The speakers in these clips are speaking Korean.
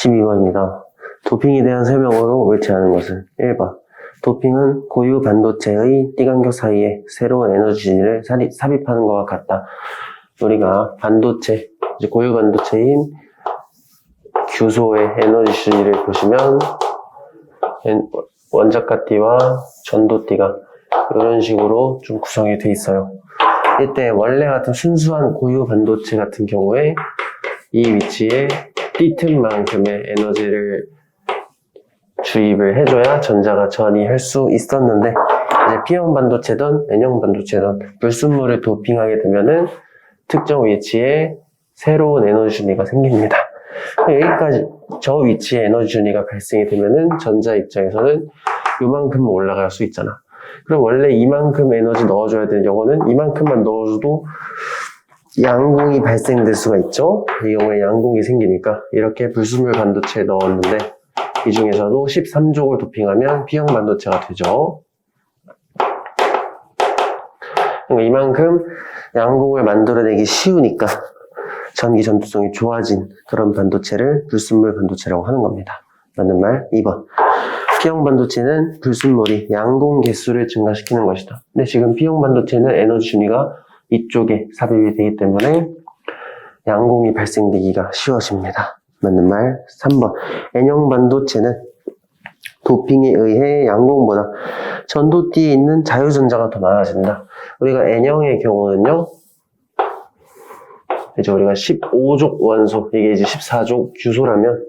12번입니다. 도핑에 대한 설명으로 옳지 않은 것은 1번. 도핑은 고유 반도체의 띠간격 사이에 새로운 에너지 진위를 삽입하는 것과 같다. 우리가 반도체, 고유 반도체인 규소의 에너지 진위를 보시면 원자가띠와 전도띠가 이런 식으로 좀 구성이 돼 있어요. 이때 원래 같은 순수한 고유 반도체 같은 경우에 이 위치에 띠틈만큼의 에너지를 주입을 해줘야 전자가 전이할 수 있었는데, 이제 P형 반도체든 N형 반도체든 불순물을 도핑하게 되면은 특정 위치에 새로운 에너지 준위가 생깁니다. 여기까지 저 위치에 에너지 준위가 발생이 되면은 전자 입장에서는 요만큼 올라갈 수 있잖아. 그럼 원래 이만큼 에너지 넣어줘야 되는 경우는 이만큼만 넣어줘도 양공이 발생될 수가 있죠. 이 경우에 양공이 생기니까 이렇게 불순물 반도체에 넣었는데 이 중에서도 13족을 도핑하면 P형 반도체가 되죠. 그러니까 이만큼 양공을 만들어내기 쉬우니까 전기 전도성이 좋아진 그런 반도체를 불순물 반도체라고 하는 겁니다. 맞는 말 2번. P형 반도체는 불순물이 양공 개수를 증가시키는 것이다. 근데 지금 P형 반도체는 에너지 준위가 이쪽에 삽입이 되기 때문에 양공이 발생되기가 쉬워집니다. 맞는 말 3번. N형 반도체는 도핑에 의해 양공보다 전도띠에 있는 자유전자가 더 많아진다. 우리가 N형의 경우는요, 이제 우리가 15족 원소, 이게 이제 14족 규소라면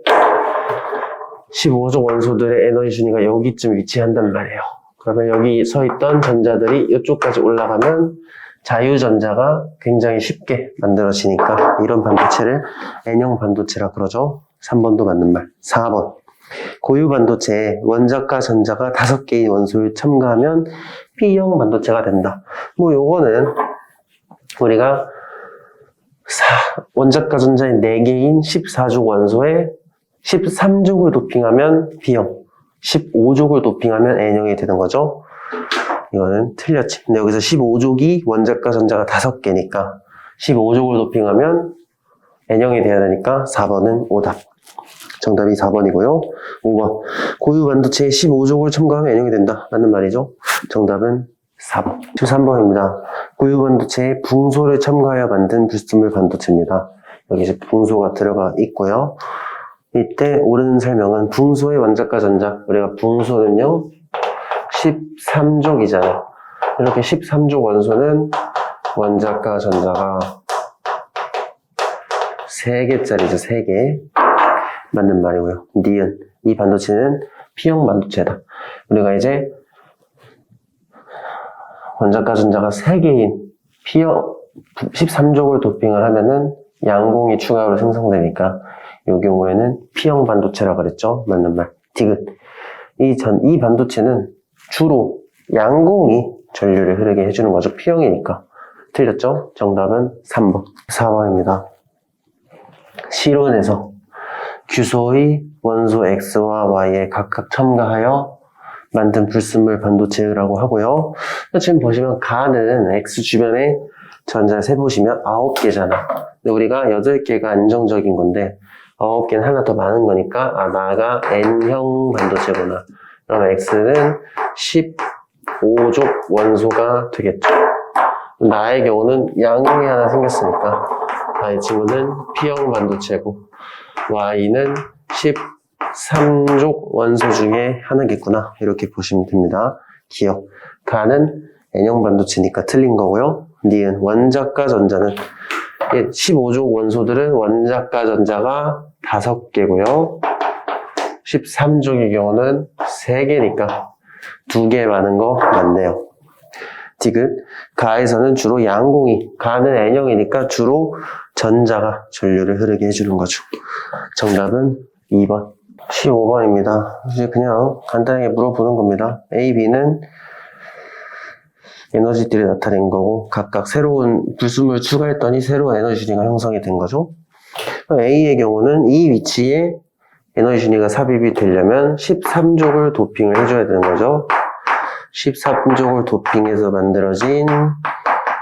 15족 원소들의 에너지 준위가 여기쯤 위치한단 말이에요. 그러면 여기 서 있던 전자들이 이쪽까지 올라가면 자유전자가 굉장히 쉽게 만들어지니까 이런 반도체를 N형 반도체라 그러죠. 3번도 맞는 말. 4번. 고유 반도체에 원자과 전자가 5개의 원소를 첨가하면 P형 반도체가 된다. 뭐 요거는 우리가 원자과 전자의 4개인 14족 원소에 13족을 도핑하면 B형, 15족을 도핑하면 N형이 되는 거죠. 이거는 틀렸지. 근데 여기서 15족이 원자과 전자가 5개니까 15족을 도핑하면 N형이 돼야 되니까 4번은 오답. 정답이 4번이고요. 5번. 고유 반도체에 15족을 첨가하면 N형이 된다. 맞는 말이죠. 정답은 4번. 13번입니다. 고유 반도체에 붕소를 첨가하여 만든 불순물 반도체입니다. 여기 이제 붕소가 들어가 있고요. 이때 옳은 설명은 붕소의 원자과 전자. 우리가 붕소는요, 13족이잖아요. 이렇게 13족 원소는 원자과 전자가 3개짜리죠, 3개. 맞는 말이고요. 니은. 이 반도체는 P형 반도체다. 우리가 이제 원자과 전자가 3개인 P형 13족을 도핑을 하면은 양공이 추가로 생성되니까 이 경우에는 P형 반도체라 그랬죠. 맞는 말. 디귿. 이 반도체는 주로 양공이 전류를 흐르게 해주는 거죠. P형이니까. 틀렸죠? 정답은 3번. 4번입니다. 실온에서 규소의 원소 X와 Y에 각각 첨가하여 만든 불순물 반도체라고 하고요. 지금 보시면 가는 X 주변에 전자 세보시면 9개잖아. 근데 우리가 8개가 안정적인 건데 9개는 하나 더 많은 거니까 나가 N형 반도체구나. 그러면 X는 15족 원소가 되겠죠. 나의 경우는 양공이 하나 생겼으니까 이 친구는 P형 반도체고 Y는 13족 원소 중에 하나겠구나. 이렇게 보시면 됩니다. 기억. 가는 N형 반도체니까 틀린 거고요. 니은 원자과 전자는 15족 원소들은 원자과 전자가 5개고요. 13족의 경우는 3개니까 2개 많은 거 맞네요. 디귿. 가에서는 주로 양공이, 가는 N형이니까 주로 전자가 전류를 흐르게 해주는 거죠. 정답은 2번. 15번입니다. 이제 그냥 간단하게 물어보는 겁니다. A, B는 에너지들이 나타낸 거고 각각 새로운 불순물을 추가했더니 새로운 에너지 준위가 형성이 된 거죠. A의 경우는 이 위치에 에너지 준위가 삽입이 되려면 13족을 도핑을 해줘야 되는 거죠. 13족을 도핑해서 만들어진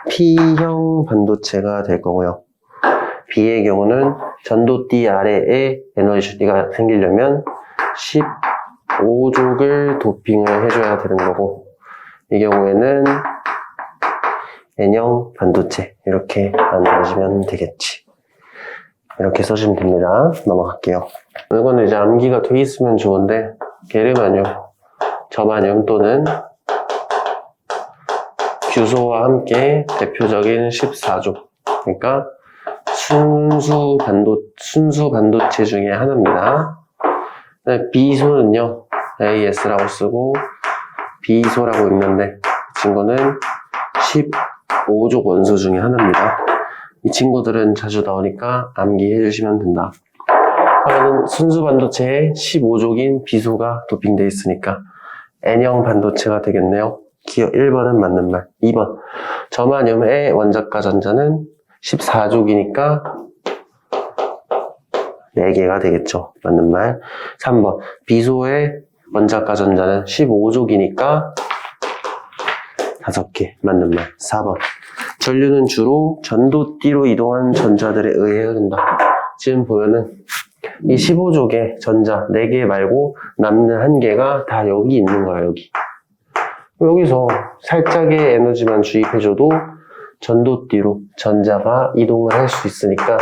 P형 반도체가 될 거고요. B의 경우는 전도띠 아래에 에너지가 생기려면 15족을 도핑을 해줘야 되는 거고, 이 경우에는 N형 반도체 이렇게 만들어지면 되겠지. 이렇게 써주면 됩니다. 넘어갈게요. 이거는 이제 암기가 돼 있으면 좋은데 게르마늄, 저마늄 또는 규소와 함께 대표적인 14족, 그러니까 순수 반도체 중에 하나입니다. B소는요, AS라고 쓰고 B소라고 읽는데 이 친구는 15족 원소 중에 하나입니다. 이 친구들은 자주 나오니까 암기해 주시면 된다. 그러면 순수 반도체에 15족인 B소가 도핑되어 있으니까 N형 반도체가 되겠네요. 기억 1번은 맞는 말. 2번, 저마늄의 원자가 전자는 14족이니까 4개가 되겠죠. 맞는 말. 3번, B소의 원자가 전자는 15족이니까 5개. 맞는 말. 4번, 전류는 주로 전도띠로 이동한 전자들에 의해 흐른다. 지금 보면은 이 15족의 전자 4개 말고 남는 1개가 다 여기 있는 거야, 여기. 여기서 살짝의 에너지만 주입해줘도 전도띠로 전자가 이동을 할 수 있으니까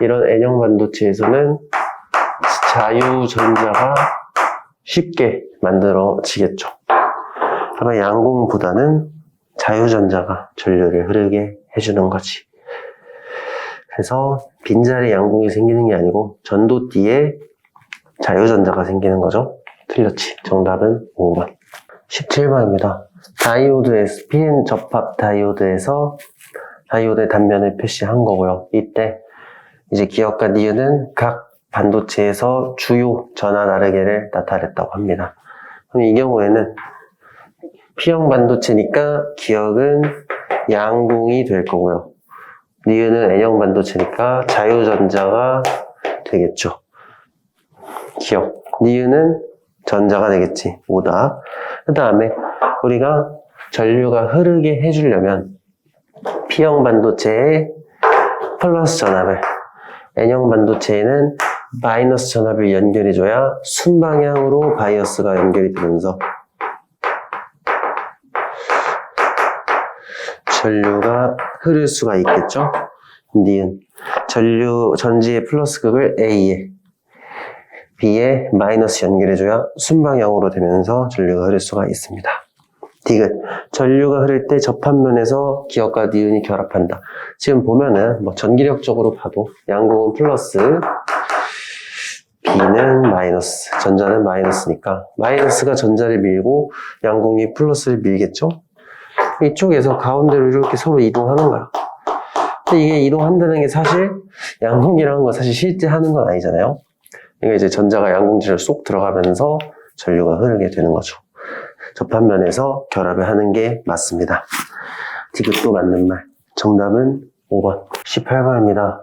이런 N형 반도체에서는 자유전자가 쉽게 만들어지겠죠. 아마 양공보다는 자유전자가 전류를 흐르게 해주는 거지. 그래서 빈자리에 양공이 생기는 게 아니고 전도띠에 자유전자가 생기는 거죠. 틀렸지. 정답은 5번. 17번입니다. 다이오드에서, PN 접합 다이오드에서 다이오드의 단면을 표시한 거고요. 이때 이제 기역과 니은은 각 반도체에서 주요 전하 나르게를 나타냈다고 합니다. 그럼 이 경우에는 P형 반도체니까 기역은 양공이 될 거고요. 니은은 N형 반도체니까 자유전자가 되겠죠. 기역. 니은은 전자가 되겠지. 오다. 그 다음에 우리가 전류가 흐르게 해주려면 P형 반도체에 플러스 전압을, N형 반도체에는 마이너스 전압을 연결해줘야 순방향으로 바이어스가 연결이 되면서 전류가 흐를 수가 있겠죠. 니은 전지의 플러스 극을 A에, B에 마이너스 연결해줘야 순방향으로 되면서 전류가 흐를 수가 있습니다. 디귿, 전류가 흐를 때 접합면에서 기역과 니은이 결합한다. 지금 보면은 뭐 전기력적으로 봐도 양공은 플러스, B는 마이너스, 전자는 마이너스니까 마이너스가 전자를 밀고 양공이 플러스를 밀겠죠. 이쪽에서 가운데로 이렇게 서로 이동하는 거야. 근데 이게 이동한다는 게 사실 양공이라는 건 사실 실제 하는 건 아니잖아요. 그러니까 이제 전자가 양공지를 쏙 들어가면서 전류가 흐르게 되는 거죠. 접합면에서 결합을 하는 게 맞습니다. 디귿도 맞는 말. 정답은 5번. 18번입니다.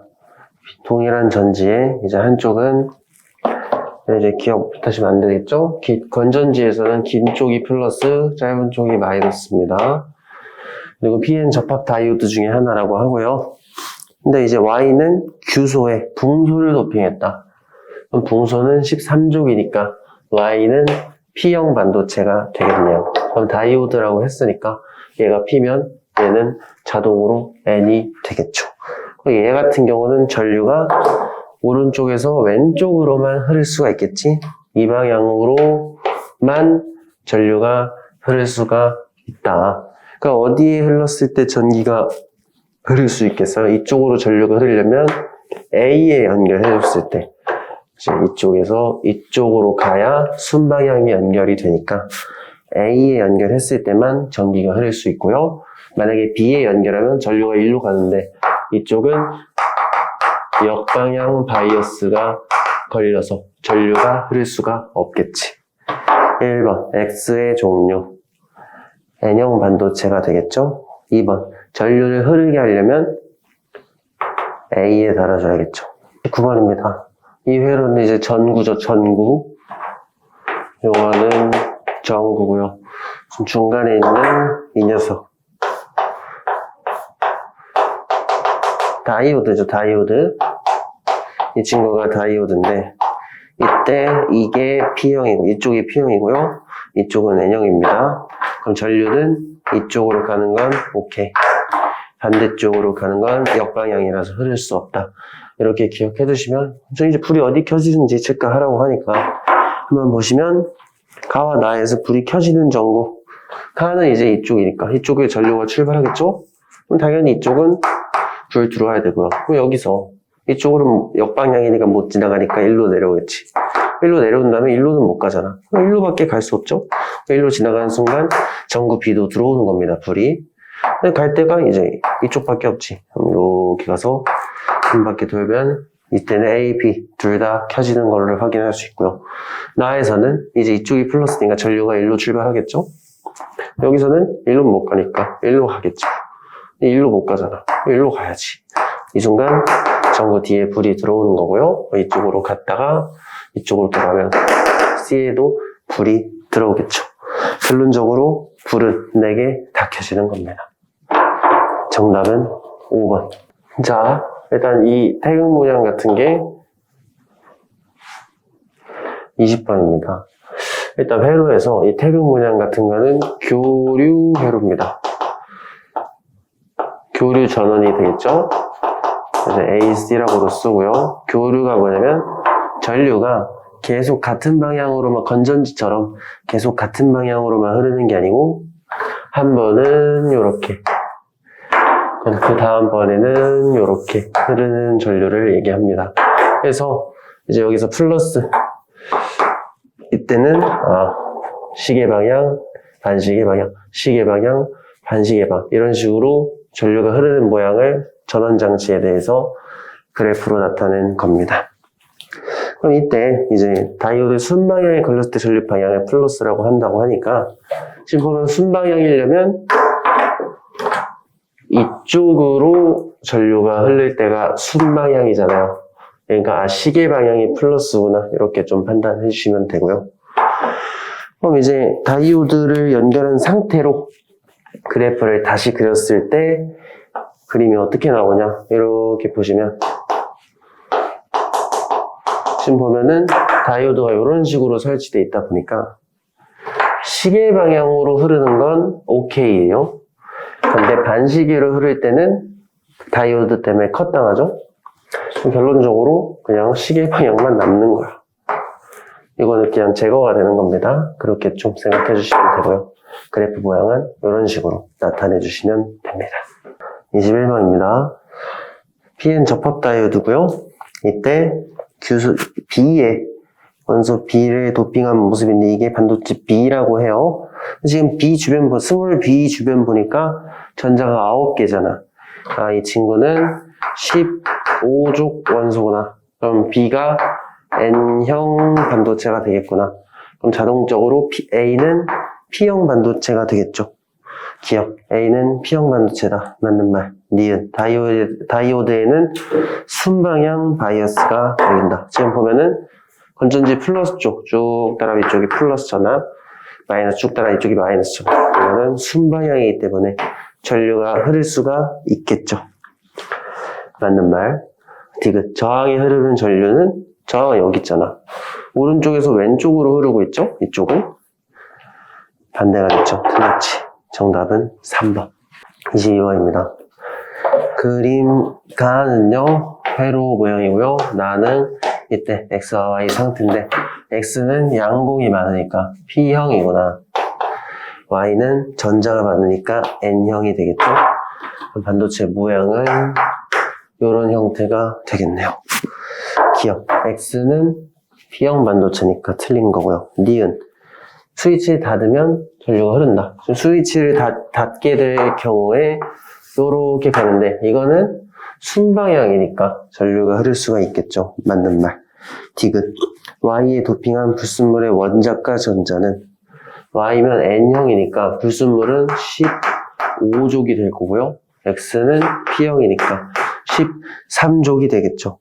동일한 전지에 이제 한쪽은 이제 기억 다시면 안 되겠죠? 건전지에서는 긴 쪽이 플러스, 짧은 쪽이 마이너스입니다. 그리고 PN 접합 다이오드 중에 하나라고 하고요. 근데 이제 Y는 규소에 붕소를 도핑했다. 그럼 붕소는 13족이니까 Y는 P형 반도체가 되겠네요. 그럼 다이오드라고 했으니까 얘가 P면 얘는 자동으로 N이 되겠죠. 얘 같은 경우는 전류가 오른쪽에서 왼쪽으로만 흐를 수가 있겠지. 이 방향으로만 전류가 흐를 수가 있다. 그러니까 어디에 흘렀을 때 전기가 흐를 수 있겠어요? 이쪽으로 전류가 흐르려면 A에 연결해줬을 때 이쪽에서 이쪽으로 가야 순방향이 연결이 되니까 A에 연결했을 때만 전기가 흐를 수 있고요. 만약에 B에 연결하면 전류가 일로 가는데 이쪽은 역방향 바이어스가 걸려서 전류가 흐를 수가 없겠지. 1번 X의 종류 N형 반도체가 되겠죠. 2번 전류를 흐르게 하려면 A에 달아줘야겠죠. 9번입니다. 이 회로는 이제 전구죠. 전구. 요거는 전구고요. 중간에 있는 이 녀석 다이오드죠. 다이오드. 이 친구가 다이오드인데 이때 이게 P형이고 이쪽이 P형이고요. 이쪽은 N형입니다. 그럼 전류는 이쪽으로 가는 건 오케이. 반대쪽으로 가는 건 역방향이라서 흐를 수 없다. 이렇게 기억해 두시면 저 이제 불이 어디 켜지는지 체크하라고 하니까 한번 보시면 가와 나에서 불이 켜지는 전구. 가는 이제 이쪽이니까 이쪽에 전류가 출발하겠죠? 그럼 당연히 이쪽은 불 들어와야 되고요. 그럼 여기서 이쪽으로 역방향이니까 못 지나가니까 일로 내려오겠지. 일로 내려온 다음에 일로는 못 가잖아. 그럼 일로밖에 갈 수 없죠? 일로 지나가는 순간 전구 B도 들어오는 겁니다, 불이. 근데 갈 데가 이제 이쪽밖에 없지. 이렇게 가서 한 바퀴 돌면 이때는 A, B 둘 다 켜지는 거를 확인할 수 있고요. 나에서는 이제 이쪽이 플러스니까 전류가 일로 출발하겠죠? 여기서는 일로 못 가니까 일로 가겠죠. 일로 못 가잖아. 일로 가야지. 이 순간 전구 뒤에 불이 들어오는 거고요. 이쪽으로 갔다가 이쪽으로 돌아가면 C에도 불이 들어오겠죠. 결론적으로 불은 4개 다 켜지는 겁니다. 정답은 5번. 자, 일단 이 태극 모양 같은 게 20번입니다. 일단 회로에서 이 태극 모양 같은 거는 교류 회로입니다. 교류 전원이 되겠죠? 그래서 AC라고도 쓰고요. 교류가 뭐냐면 전류가 계속 같은 방향으로만 건전지처럼 계속 같은 방향으로만 흐르는 게 아니고 한 번은 이렇게 그 다음번에는 이렇게 흐르는 전류를 얘기합니다. 그래서 이제 여기서 플러스 이때는 시계 방향, 반시계 방향, 시계 방향, 반시계 방향 이런 식으로 전류가 흐르는 모양을 전원장치에 대해서 그래프로 나타낸 겁니다. 그럼 이때 이제 다이오드 순방향에 걸렸을 때 전류 방향을 플러스라고 한다고 하니까 지금 보면 순방향이려면 이쪽으로 전류가 흐를 때가 순방향이잖아요. 그러니까 시계 방향이 플러스구나 이렇게 좀 판단해 주시면 되고요. 그럼 이제 다이오드를 연결한 상태로 그래프를 다시 그렸을 때 그림이 어떻게 나오냐 이렇게 보시면 지금 보면은 다이오드가 이런 식으로 설치되어 있다 보니까 시계 방향으로 흐르는 건 OK예요. 근데 반시계로 흐를 때는 다이오드 때문에 컷당하죠. 그럼 결론적으로 그냥 시계 방향만 남는 거야. 이거는 그냥 제거가 되는 겁니다. 그렇게 좀 생각해 주시면 되고요. 그래프 모양은 이런 식으로 나타내 주시면 됩니다. 21번입니다. PN 접합 다이오드고요. 이때 규수 B에 원소 B를 도핑한 모습인데 이게 반도체 B라고 해요. 지금 B 주변부, 스몰 B 주변부니까 전자가 9개잖아. 이 친구는 15족 원소구나. 그럼 B가 N형 반도체가 되겠구나. 그럼 자동적으로 A는 P형 반도체가 되겠죠. 기억. A는 P형 반도체다. 맞는 말. 니은. 다이오드에는 순방향 바이어스가 보인다. 지금 보면은 건전지 플러스 쪽 쭉 따라 이쪽이 플러스 전압, 마이너스 쭉 따라 이쪽이 마이너스 전압. 이거는 순방향이기 때문에 전류가 흐를 수가 있겠죠. 맞는 말. 디귿. 저항이 흐르는 전류는 저항은 여기 있잖아. 오른쪽에서 왼쪽으로 흐르고 있죠? 이쪽은 반대가 됐죠. 틀렸지. 정답은 3번. 22번입니다. 그림 가는요 회로 모양이고요. 나는 이때 X와 Y 상태인데 X는 양공이 많으니까 P형이구나. Y는 전자가 많으니까 N형이 되겠죠. 반도체 모양은 이런 형태가 되겠네요. 기억. X는 P형 반도체니까 틀린 거고요. 니은. 스위치를 닫으면 전류가 흐른다. 스위치를 닫게 될 경우에 이렇게 가는데 이거는 순방향이니까 전류가 흐를 수가 있겠죠. 맞는 말. 디귿. Y에 도핑한 불순물의 원자과 전자는 Y면 N형이니까 불순물은 15족이 될 거고요. X는 P형이니까 13족이 되겠죠.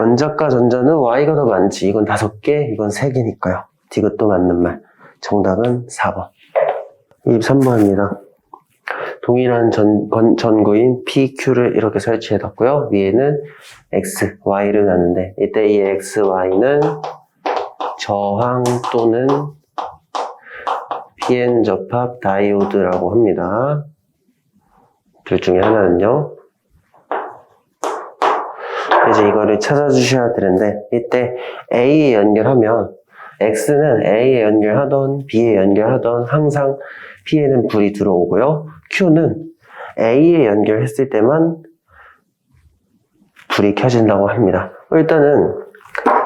원자과 전자는 Y가 더 많지. 이건 5개, 이건 3개니까요. 디귿도 맞는 말. 정답은 4번. 23번입니다. 동일한 전구인 PQ를 이렇게 설치해뒀고요. 위에는 X, Y를 놨는데 이때 이 X, Y는 저항 또는 PN 접합 다이오드라고 합니다. 둘 중에 하나는요. 이제 이거를 찾아주셔야 되는데 이때 A에 연결하면 X는 A에 연결하던 B에 연결하던 항상 P에는 불이 들어오고요. Q는 A에 연결했을 때만 불이 켜진다고 합니다. 일단은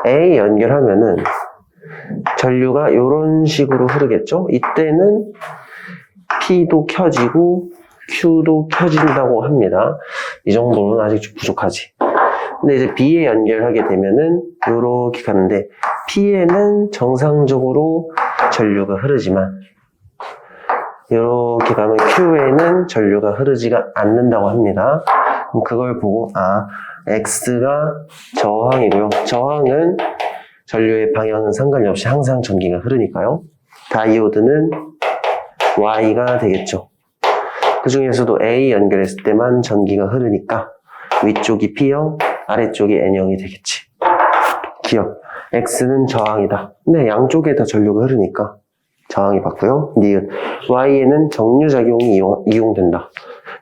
A에 연결하면은 전류가 이런 식으로 흐르겠죠? 이때는 P도 켜지고 Q도 켜진다고 합니다. 이 정도는 아직 좀 부족하지. 근데 이제 B에 연결하게 되면은 이렇게 가는데 P에는 정상적으로 전류가 흐르지만 이렇게 가면 Q에는 전류가 흐르지가 않는다고 합니다. 그럼 그걸 보고 X가 저항이고요. 저항은 전류의 방향은 상관이 없이 항상 전기가 흐르니까요. 다이오드는 Y가 되겠죠. 그 중에서도 A 연결했을 때만 전기가 흐르니까 위쪽이 P형, 아래쪽이 N형이 되겠지. 기억. X는 저항이다. 근데 양쪽에 다 전류가 흐르니까 저항이 받고요. 니은. Y에는 정류작용이 이용된다.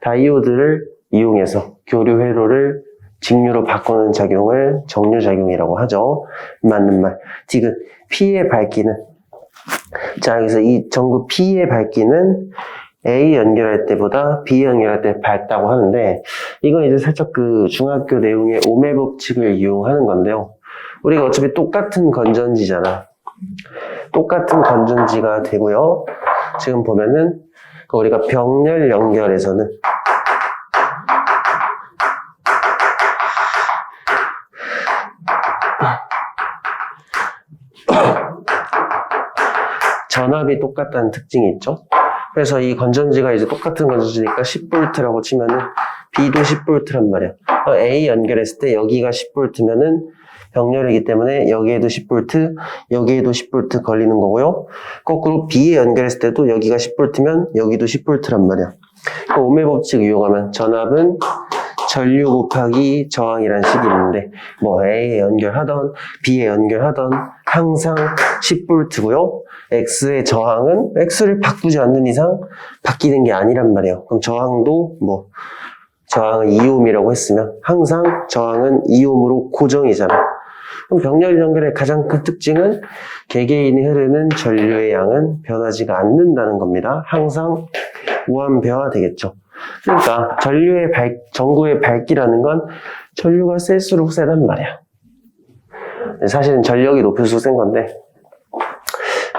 다이오드를 이용해서 교류 회로를 직류로 바꾸는 작용을 정류작용이라고 하죠. 맞는 말. 디귿. P의 밝기는 자, 여기서 이 전구 P의 밝기는 A 연결할 때보다 B 연결할 때 밝다고 하는데 이건 이제 살짝 그 중학교 내용의 오메 법칙을 이용하는 건데요. 우리가 어차피 똑같은 건전지잖아. 똑같은 건전지가 되고요. 지금 보면은 우리가 병렬 연결에서는 전압이 똑같다는 특징이 있죠. 그래서 이 건전지가 이제 똑같은 건전지니까 10V라고 치면은 B도 10V란 말이야. A 연결했을 때 여기가 10V면은 병렬이기 때문에 여기에도 10V, 여기에도 10V 걸리는 거고요. 거꾸로 B에 연결했을 때도 여기가 10V면 여기도 10V란 말이야. 오메 법칙 이용하면 전압은 전류 곱하기 저항이라는 식이 있는데 뭐 A에 연결하던 B에 연결하던 항상 10V고요. X의 저항은 X를 바꾸지 않는 이상 바뀌는 게 아니란 말이에요. 그럼 저항도 뭐 저항은 2ohm이라고 했으면 항상 저항은 2ohm으로 고정이잖아. 그럼 병렬 연결의 가장 큰 특징은 개개인이 흐르는 전류의 양은 변하지가 않는다는 겁니다. 항상 무한배화 되겠죠. 그러니까 전구의 밝기라는 건 전류가 셀수록 세단 말이야. 사실은 전력이 높을수록 센 건데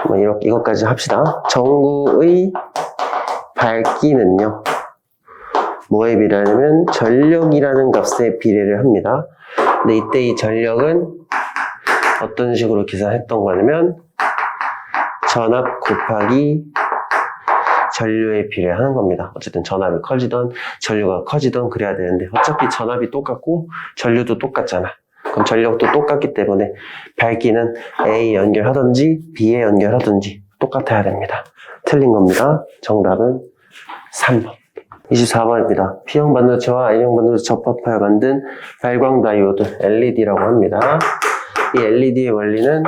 뭐 이것까지 합시다. 전구의 밝기는요. 뭐에 비례하냐면 전력이라는 값에 비례를 합니다. 근데 이때 이 전력은 어떤 식으로 계산했던 거냐면 전압 곱하기 전류에 비례하는 겁니다. 어쨌든 전압이 커지던 전류가 커지던 그래야 되는데 어차피 전압이 똑같고 전류도 똑같잖아. 그럼 전력도 똑같기 때문에 밝기는 A에 연결하든지 B에 연결하든지 똑같아야 됩니다. 틀린 겁니다. 정답은 3번. 24번입니다. P형 반도체와 N형 반도체 접합하여 만든 발광 다이오드 LED라고 합니다. 이 LED의 원리는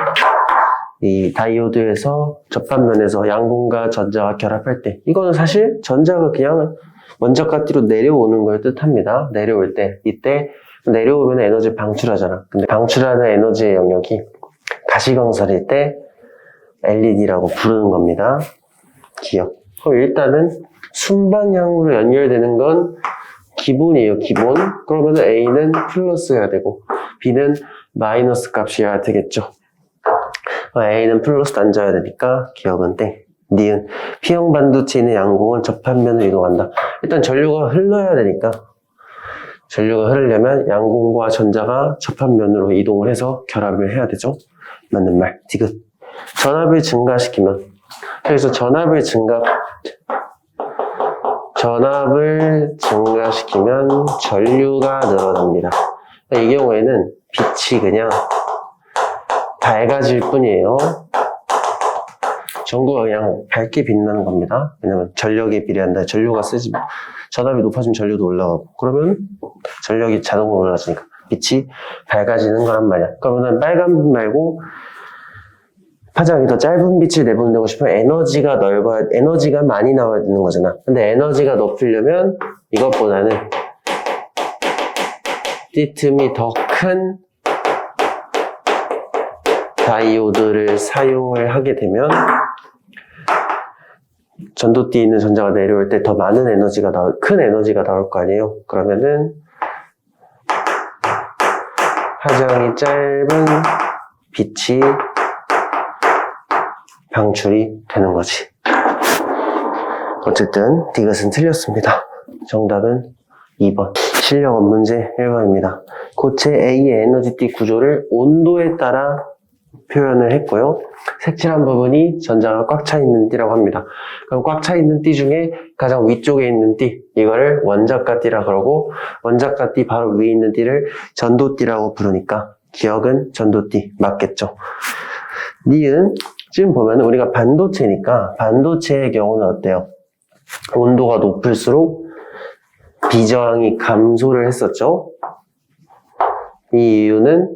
이 다이오드에서 접합면에서 양분과 전자가 결합할 때 이거는 사실 전자가 그냥 원자가 뒤로 내려오는 걸 뜻합니다. 내려올 때 이때 내려오면 에너지를 방출하잖아. 근데 방출하는 에너지의 영역이 가시광선일 때 LED라고 부르는 겁니다. 기억. 그럼 일단은 순방향으로 연결되는 건 기본이에요. 기본. 그러면 A는 플러스여야 되고 B는 마이너스 값이어야 되겠죠. A는 플러스 앉아야 되니까 기억은 땡. 니은. P형 반도체에 있는 양공은 접합면으로 이동한다. 일단 전류가 흘러야 되니까 전류가 흐르려면 양공과 전자가 접합면으로 이동을 해서 결합을 해야 되죠. 맞는 말. 디귿. 전압을 증가시키면 그래서 전압을 증가시키면 전류가 늘어납니다. 이 경우에는 빛이 그냥 밝아질 뿐이에요. 전구가 그냥 밝게 빛나는 겁니다. 왜냐면 전력에 비례한다. 전류가 세지, 전압이 높아지면 전류도 올라가고, 그러면 전력이 자동으로 올라가니까 빛이 밝아지는 거란 말이야. 그러면 빨간빛 말고 파장이 더 짧은 빛을 내보내고 싶으면 에너지가 많이 나와야 되는 거잖아. 근데 에너지가 높이려면 이것보다는 띠틈이 더 큰 다이오드를 사용을 하게 되면 전도띠에 있는 전자가 내려올 때 더 많은 에너지가 큰 에너지가 나올 거 아니에요. 그러면은 파장이 짧은 빛이 방출이 되는 거지. 어쨌든 디귿은 틀렸습니다. 정답은 2번. 실력업 문제 1번입니다. 고체 A의 에너지띠 구조를 온도에 따라 표현을 했고요. 색칠한 부분이 전자가 꽉 차 있는 띠라고 합니다. 그럼 꽉 차 있는 띠 중에 가장 위쪽에 있는 띠, 이거를 원자가띠라 그러고, 원자가띠 바로 위에 있는 띠를 전도띠라고 부르니까 기억은 전도띠 맞겠죠. 니은 지금 보면 우리가 반도체니까 반도체의 경우는 어때요? 온도가 높을수록 비저항이 감소를 했었죠. 이 이유는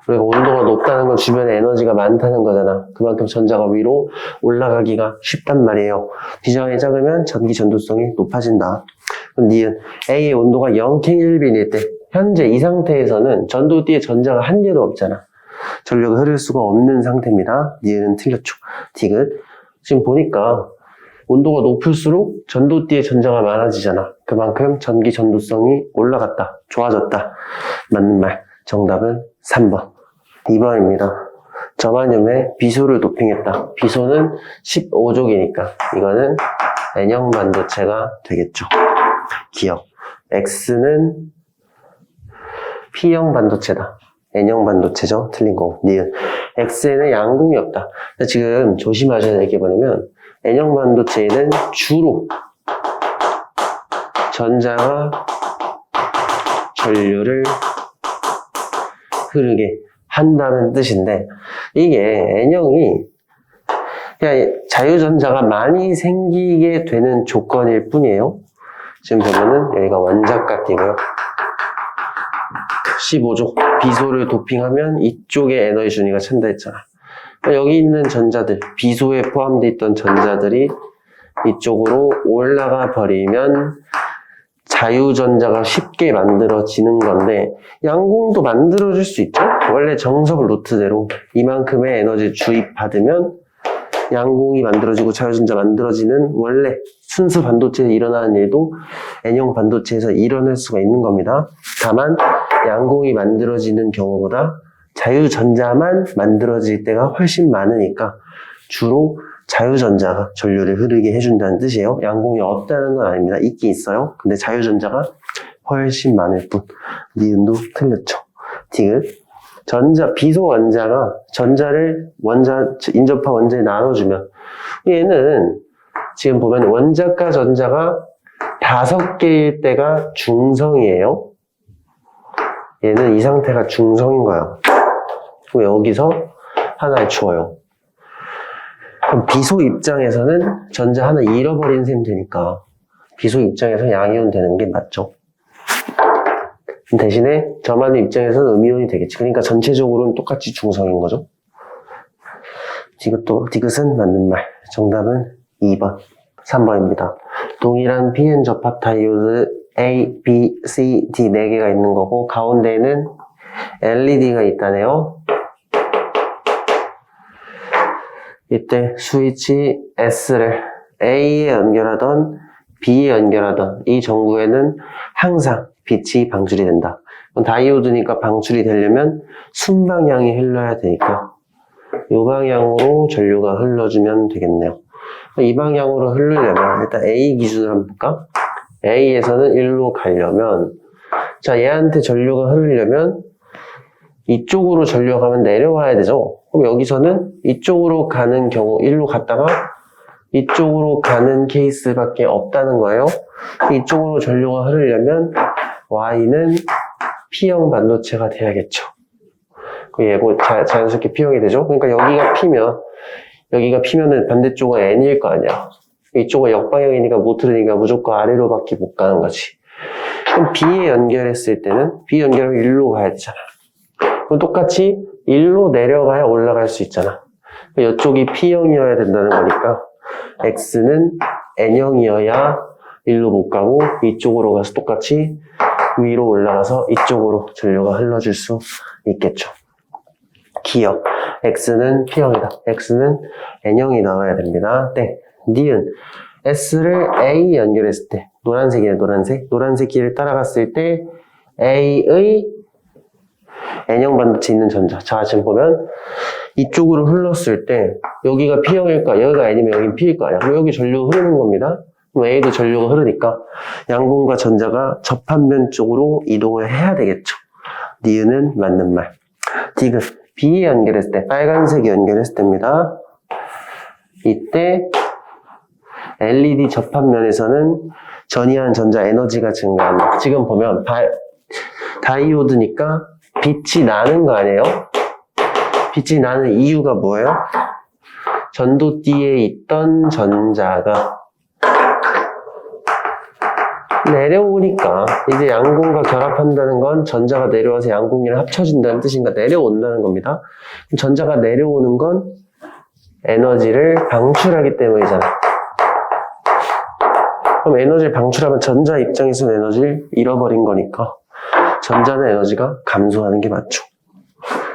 우리가 온도가 높다는 건 주변에 에너지가 많다는 거잖아. 그만큼 전자가 위로 올라가기가 쉽단 말이에요. 비저항이 작으면 전기 전도성이 높아진다. 니은 A의 온도가 0켈빈일 때, 현재 이 상태에서는 전도띠에 전자가 한 개도 없잖아. 전력이 흐를 수가 없는 상태입니다. 니은은 틀렸죠. 디귿 지금 보니까 온도가 높을수록 전도띠에 전자가 많아지잖아. 그만큼 전기 전도성이 올라갔다, 좋아졌다. 맞는 말. 정답은 3번. 2번입니다. 저반염에 비소를 도핑했다. 비소는 15족이니까 이거는 N형 반도체가 되겠죠. 기억. X는 P형 반도체다. N형 반도체죠. 틀린 거. 니은. X에는 양궁이 없다. 지금 조심하셔야 될 게 뭐냐면 N형 반도체에는 주로 전자가 전류를 흐르게 한다는 뜻인데, 이게 N형이 그냥 자유전자가 많이 생기게 되는 조건일 뿐이에요. 지금 보면은 여기가 원자가띠고요. 15족 비소를 도핑하면 이쪽에 에너지 준위가 찬다 했잖아. 여기 있는 전자들, 비소에 포함되어 있던 전자들이 이쪽으로 올라가 버리면 자유전자가 쉽게 만들어지는 건데, 양궁도 만들어질 수 있죠? 원래 정석 루트대로 이만큼의 에너지 주입받으면 양궁이 만들어지고 자유전자 만들어지는 원래 순수 반도체에서 일어나는 일도 N형 반도체에서 일어날 수가 있는 겁니다. 다만 양궁이 만들어지는 경우보다 자유전자만 만들어질 때가 훨씬 많으니까 주로 자유전자가 전류를 흐르게 해준다는 뜻이에요. 양궁이 없다는 건 아닙니다. 있긴 있어요. 근데 자유전자가 훨씬 많을 뿐. 니은도 틀렸죠. 디귿. 비소 원자가 전자를 인접한 원자에 나눠주면, 얘는 지금 보면 원자가 전자가 5개일 때가 중성이에요. 얘는 이 상태가 중성인 거예요. 그럼 여기서 하나를 주어요. 그럼 비소 입장에서는 전자 하나 잃어버리는 셈이 되니까 비소 입장에서 양이온 되는 게 맞죠. 대신에 저만의 입장에서는 음이온이 되겠지. 그러니까 전체적으로는 똑같이 중성인 거죠. 디귿은 맞는 말. 정답은 2번. 3번입니다. 동일한 PN 접합 다이오드 A, B, C, D 4개가 있는 거고, 가운데에는 LED가 있다네요. 이때 스위치 S를 A에 연결하던 B에 연결하던 이 전구에는 항상 빛이 방출이 된다. 그럼 다이오드니까 방출이 되려면 순방향이 흘러야 되니까 이 방향으로 전류가 흘러주면 되겠네요. 이 방향으로 흐르려면 일단 A 기준으로 한번 볼까? A에서는 1로 가려면, 자, 얘한테 전류가 흐르려면 이쪽으로 전류가 가면 내려와야 되죠. 그럼 여기서는 이쪽으로 가는 경우 1로 갔다가 이쪽으로 가는 케이스밖에 없다는 거예요. 이쪽으로 전류가 흐르려면 Y는 P형 반도체가 돼야겠죠. 그 얘고 자연스럽게 P형이 되죠. 그러니까 여기가 P면은 반대쪽은 N일 거 아니야. 이쪽은 역방향이니까 못 흐르니까 무조건 아래로밖에 못 가는 거지. 그럼 B에 연결했을 때는 B 연결하면 1로 가야 되잖아. 그럼 똑같이 1로 내려가야 올라갈 수 있잖아. 이쪽이 P형이어야 된다는 거니까 X는 N형이어야 1로 못 가고 이쪽으로 가서 똑같이 위로 올라가서 이쪽으로 전류가 흘러줄 수 있겠죠. 기억. X는 P형이다. X는 N형이 나와야 됩니다. 네. 니은. S를 A 연결했을 때 노란색이네 노란색 길을 따라갔을 때 A의 N형 반도체 있는 전자. 자, 지금 보면 이쪽으로 흘렀을 때 여기가 P형일까? 여기가 N이면 여긴 P일 거 아니야. 그럼 여기 전류가 흐르는 겁니다. 그럼 A도 전류가 흐르니까 양공과 전자가 접합면 쪽으로 이동을 해야 되겠죠. 니은은 맞는 말. 디귿. B에 연결했을 때 빨간색이 연결했을 때입니다. 이때 LED 접합면에서는 전이한 전자 에너지가 증가한다. 지금 보면 다이오드니까 빛이 나는 거 아니에요? 빛이 나는 이유가 뭐예요? 전도띠에 있던 전자가 내려오니까 이제 양공과 결합한다는 건 전자가 내려와서 양공이랑 합쳐진다는 뜻인가 내려온다는 겁니다. 그럼 전자가 내려오는 건 에너지를 방출하기 때문이잖아. 그럼 에너지를 방출하면 전자 입장에서는 에너지를 잃어버린 거니까 전자는 에너지가 감소하는 게 맞죠.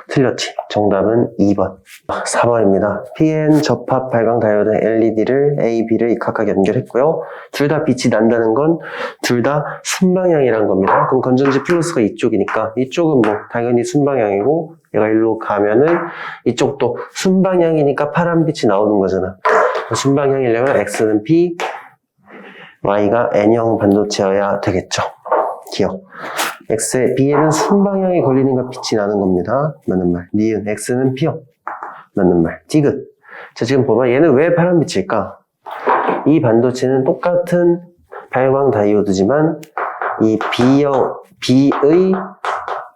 틀렸지. 정답은 2번. 4번입니다. PN 접합 발광 다이오드 LED를 A, B를 각각 연결했고요. 둘 다 빛이 난다는 건 둘 다 순방향이란 겁니다. 그럼 건전지 플러스가 이쪽이니까 이쪽은 뭐 당연히 순방향이고 얘가 일로 가면은 이쪽도 순방향이니까 파란 빛이 나오는 거잖아. 순방향이려면 X는 P, Y가 N형 반도체여야 되겠죠. 기억. B에는 순방향이 걸리니까 빛이 나는 겁니다. 맞는 말. 니은. X는 P형. 맞는 말. 디귿. 자, 지금 보면 얘는 왜 파란 빛일까? 이 반도체는 똑같은 발광 다이오드지만 이 B의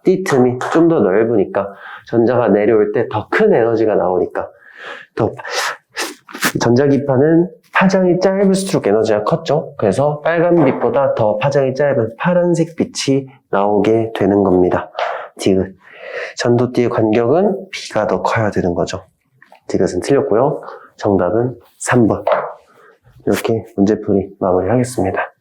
띠틈이 좀 더 넓으니까 전자가 내려올 때 더 큰 에너지가 나오니까 전자기파는 파장이 짧을수록 에너지가 컸죠. 그래서 빨간 빛보다 더 파장이 짧은 파란색 빛이 나오게 되는 겁니다. 디귿. 전도띠의 간격은 B가 더 커야 되는 거죠. 디귿은 틀렸고요. 정답은 3번. 이렇게 문제풀이 마무리하겠습니다.